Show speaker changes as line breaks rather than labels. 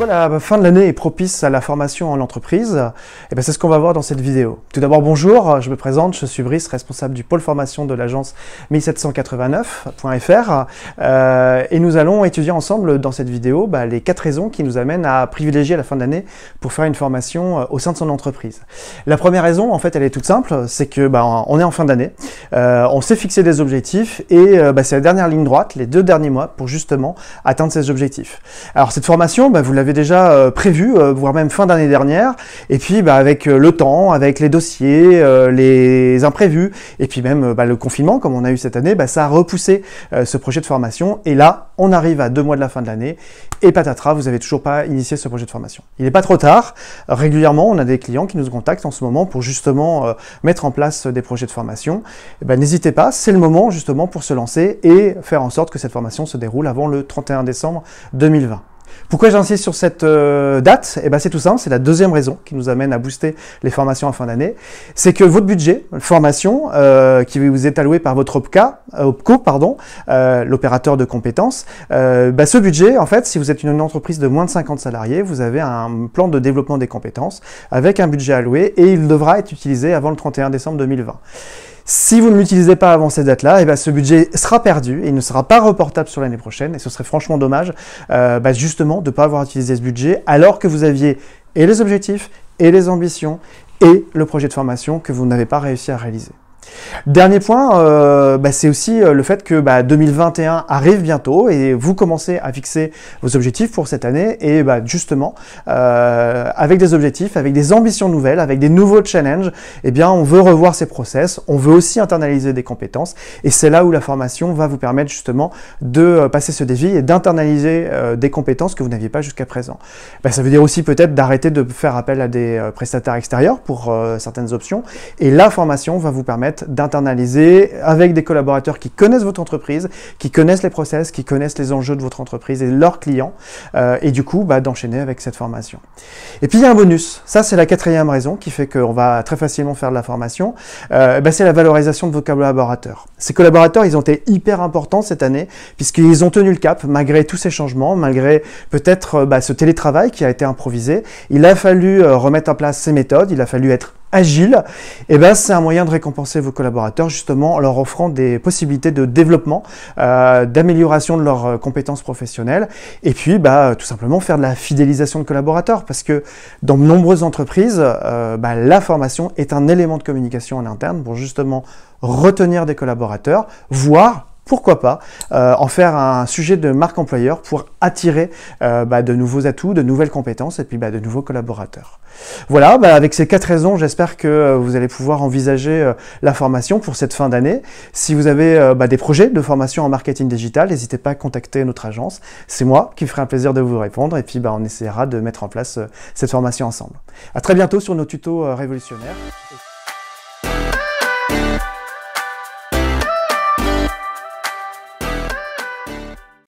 Pourquoi la fin de l'année est propice à la formation en entreprise? C'est ce qu'on va voir dans cette vidéo. Tout d'abord, bonjour, je me présente, je suis Brice, responsable du pôle formation de l'agence 1789.fr et nous allons étudier ensemble dans cette vidéo les 4 raisons qui nous amènent à privilégier la fin de l'année pour faire une formation au sein de son entreprise. La première raison, en fait, elle est toute simple, c'est que on est en fin d'année, on s'est fixé des objectifs et c'est la dernière ligne droite, les 2 derniers mois, pour justement atteindre ces objectifs. Alors cette formation, vous l'avez déjà prévue, voire même fin d'année dernière, et puis avec le temps, avec les dossiers, les imprévus, et puis même le confinement, comme on a eu cette année, ça a repoussé ce projet de formation, et là, on arrive à 2 mois de la fin de l'année, et patatras, vous n'avez toujours pas initié ce projet de formation. Il n'est pas trop tard, régulièrement, on a des clients qui nous contactent en ce moment pour justement mettre en place des projets de formation. N'hésitez pas, c'est le moment justement pour se lancer et faire en sorte que cette formation se déroule avant le 31 décembre 2020. Pourquoi j'insiste sur cette date? C'est tout simple, c'est la deuxième raison qui nous amène à booster les formations en fin d'année. C'est que votre budget formation qui vous est alloué par votre OPCO, l'opérateur de compétences, ce budget, en fait, si vous êtes une entreprise de moins de 50 salariés, vous avez un plan de développement des compétences avec un budget alloué et il devra être utilisé avant le 31 décembre 2020. Si vous ne l'utilisez pas avant cette date-là, ce budget sera perdu et il ne sera pas reportable sur l'année prochaine. Et ce serait franchement dommage justement de ne pas avoir utilisé ce budget alors que vous aviez et les objectifs et les ambitions et le projet de formation que vous n'avez pas réussi à réaliser. Dernier point, c'est aussi le fait que 2021 arrive bientôt et vous commencez à fixer vos objectifs pour cette année et justement avec des objectifs, avec des ambitions nouvelles, avec des nouveaux challenges, on veut revoir ces process, on veut aussi internaliser des compétences et c'est là où la formation va vous permettre justement de passer ce défi et d'internaliser des compétences que vous n'aviez pas jusqu'à présent. Ça veut dire aussi peut-être d'arrêter de faire appel à des prestataires extérieurs pour certaines options et la formation va vous permettre d'internaliser avec des collaborateurs qui connaissent votre entreprise, qui connaissent les process, qui connaissent les enjeux de votre entreprise et leurs clients, et du coup d'enchaîner avec cette formation. Et puis il y a un bonus, ça c'est la 4e raison qui fait qu'on va très facilement faire de la formation, c'est la valorisation de vos collaborateurs. Ces collaborateurs, ils ont été hyper importants cette année, puisqu'ils ont tenu le cap malgré tous ces changements, malgré peut-être ce télétravail qui a été improvisé. Il a fallu remettre en place ces méthodes, il a fallu être agile, c'est un moyen de récompenser vos collaborateurs justement en leur offrant des possibilités de développement, d'amélioration de leurs compétences professionnelles et puis tout simplement faire de la fidélisation de collaborateurs parce que dans de nombreuses entreprises, la formation est un élément de communication en interne pour justement retenir des collaborateurs, voire pourquoi pas en faire un sujet de marque employeur pour attirer de nouveaux atouts, de nouvelles compétences et puis de nouveaux collaborateurs. Voilà, avec ces 4 raisons, j'espère que vous allez pouvoir envisager la formation pour cette fin d'année. Si vous avez des projets de formation en marketing digital, n'hésitez pas à contacter notre agence. C'est moi qui me ferai un plaisir de vous répondre et puis on essaiera de mettre en place cette formation ensemble. À très bientôt sur nos tutos révolutionnaires.